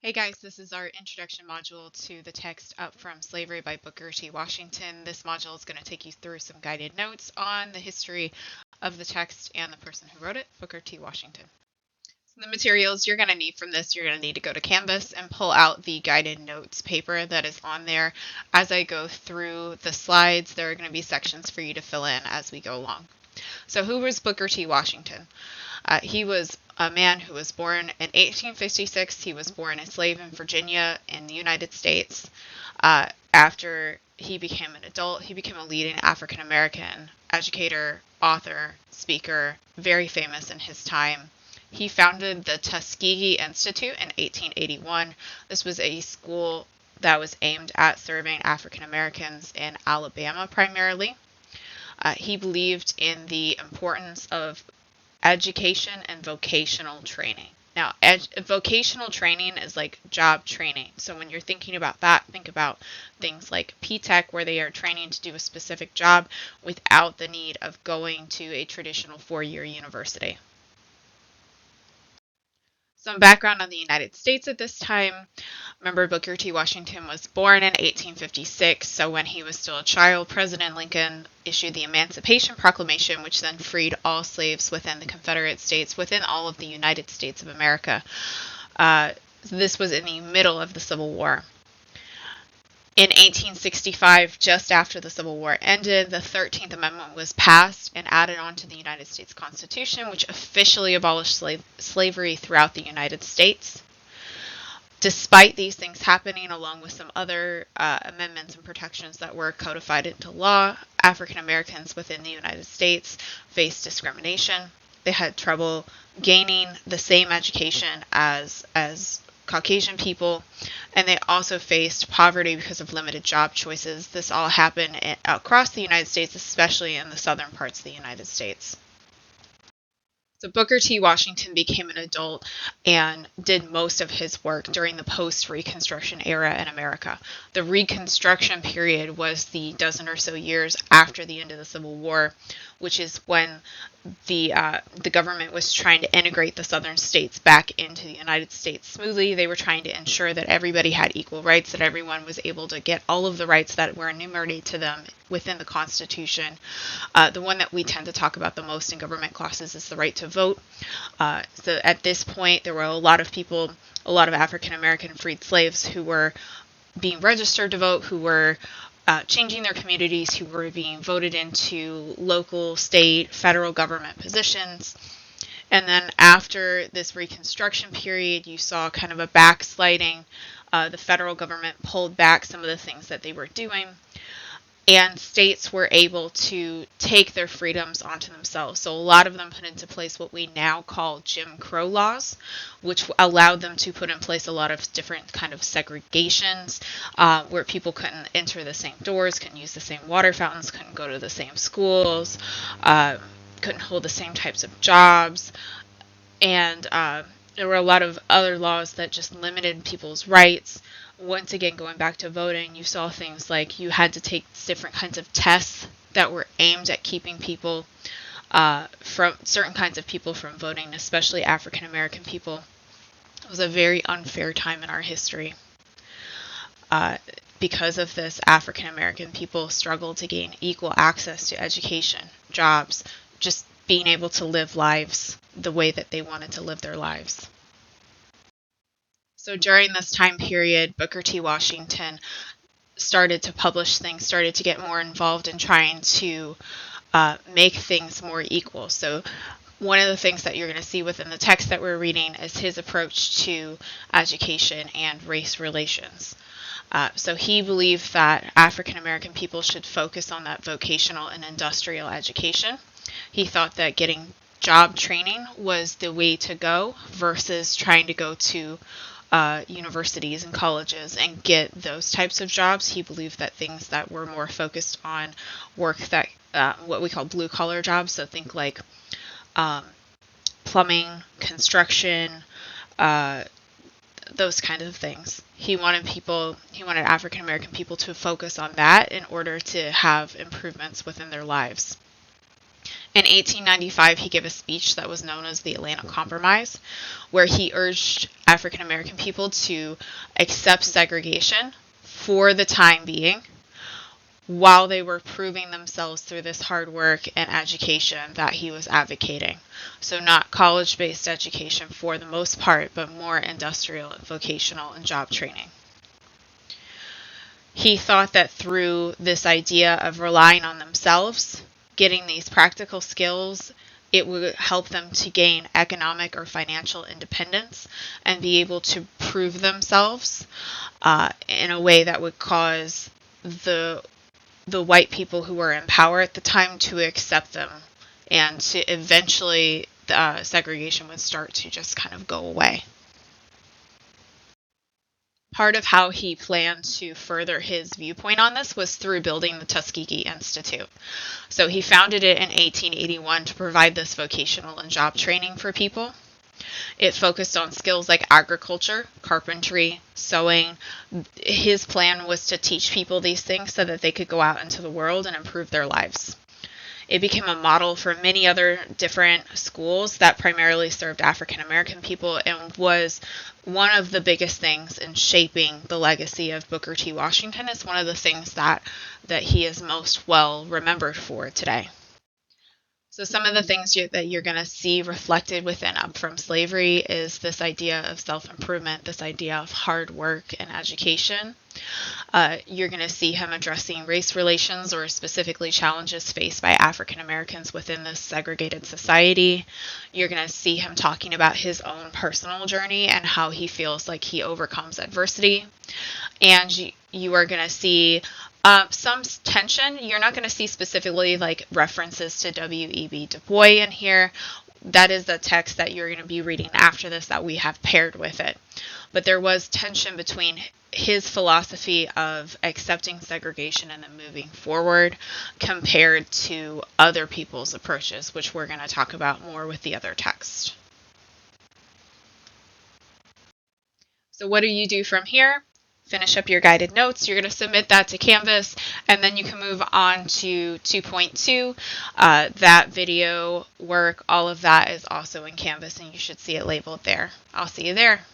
Hey guys, this is our introduction module to the text Up From Slavery by Booker T. Washington. This module is going to take you through some guided notes on the history of the text and the person who wrote it, Booker T. Washington. So the materials you're going to need from this, you're going to need to go to Canvas and pull out the guided notes paper that is on there. As I go through the slides, there are going to be sections for you to fill in as we go along. So who was Booker T. Washington? He was a man who was born in 1856. He was born a slave in Virginia in the United States. After he became an adult, he became a leading African American educator, author, speaker, very famous in his time. He founded the Tuskegee Institute in 1881. This was a school that was aimed at serving African Americans in Alabama primarily. He believed in the importance of education and vocational training. Now, vocational training is like job training. So when you're thinking about that, think about things like P-TECH, where they are training to do a specific job without the need of going to a traditional four-year university. Some background on the United States at this time. Remember, Booker T. Washington was born in 1856, so when he was still a child, President Lincoln issued the Emancipation Proclamation, which then freed all slaves within the Confederate States, within all of the United States of America. This was in the middle of the Civil War. In 1865, just after the Civil War ended, the 13th Amendment was passed and added on to the United States Constitution, which officially abolished slavery throughout the United States. Despite these things happening, along with some other amendments and protections that were codified into law, African Americans within the United States faced discrimination. They had trouble gaining the same education as Caucasian people, and they also faced poverty because of limited job choices. This all happened across the United States, especially in the southern parts of the United States. So Booker T. Washington became an adult and did most of his work during the post-Reconstruction era in America. The Reconstruction period was the dozen or so years after the end of the Civil War, which is when the government was trying to integrate the southern states back into the United States smoothly. They were trying to ensure that everybody had equal rights, that everyone was able to get all of the rights that were enumerated to them within the Constitution. The one that we tend to talk about the most in government classes is the right to vote. So at this point, there were a lot of people, a lot of African American freed slaves who were being registered to vote, who were changing their communities, who were being voted into local, state, federal government positions. And then after this Reconstruction period, you saw kind of a backsliding. The federal government pulled back some of the things that they were doing, and states were able to take their freedoms onto themselves. So a lot of them put into place what we now call Jim Crow laws, which allowed them to put in place a lot of different kind of segregations, where people couldn't enter the same doors, couldn't use the same water fountains, couldn't go to the same schools, couldn't hold the same types of jobs. And there were a lot of other laws that just limited people's rights. Once again, going back to voting, you saw things like you had to take different kinds of tests that were aimed at keeping people from certain kinds of people from voting, especially African American people. It was a very unfair time in our history. Because of this, African American people struggled to gain equal access to education, jobs, just being able to live lives the way that they wanted to live their lives. So during this time period, Booker T. Washington started to publish things, started to get more involved in trying to make things more equal. So one of the things that you're going to see within the text that we're reading is his approach to education and race relations. So he believed that African American people should focus on that vocational and industrial education. He thought that getting job training was the way to go versus trying to go to universities and colleges and get those types of jobs. He believed that things that were more focused on work that what we call blue collar jobs, so think like plumbing, construction, those kinds of things. He wanted African American people to focus on that in order to have improvements within their lives. In 1895, he gave a speech that was known as the Atlanta Compromise, where he urged African American people to accept segregation for the time being, while they were proving themselves through this hard work and education that he was advocating. So not college-based education for the most part, but more industrial, vocational, and job training. He thought that through this idea of relying on themselves, getting these practical skills, it would help them to gain economic or financial independence and be able to prove themselves in a way that would cause the white people who were in power at the time to accept them, and to eventually segregation would start to just kind of go away. Part of how he planned to further his viewpoint on this was through building the Tuskegee Institute. So he founded it in 1881 to provide this vocational and job training for people. It focused on skills like agriculture, carpentry, sewing. His plan was to teach people these things so that they could go out into the world and improve their lives. It became a model for many other different schools that primarily served African American people, and was one of the biggest things in shaping the legacy of Booker T. Washington. It's one of the things that he is most well remembered for today. So some of the things that you're going to see reflected within Up From Slavery is this idea of self-improvement, this idea of hard work and education. You're going to see him addressing race relations, or specifically challenges faced by African Americans within this segregated society. You're going to see him talking about his own personal journey and how he feels like he overcomes adversity. And you are going to see some tension. You're not going to see specifically like references to W.E.B. Du Bois in here. That is the text that you're going to be reading after this that we have paired with it. But there was tension between his philosophy of accepting segregation and then moving forward compared to other people's approaches, which we're going to talk about more with the other text. So what do you do from here? Finish up your guided notes. You're going to submit that to Canvas, and then you can move on to 2.2. That video work, all of that is also in Canvas, and you should see it labeled there. I'll see you there.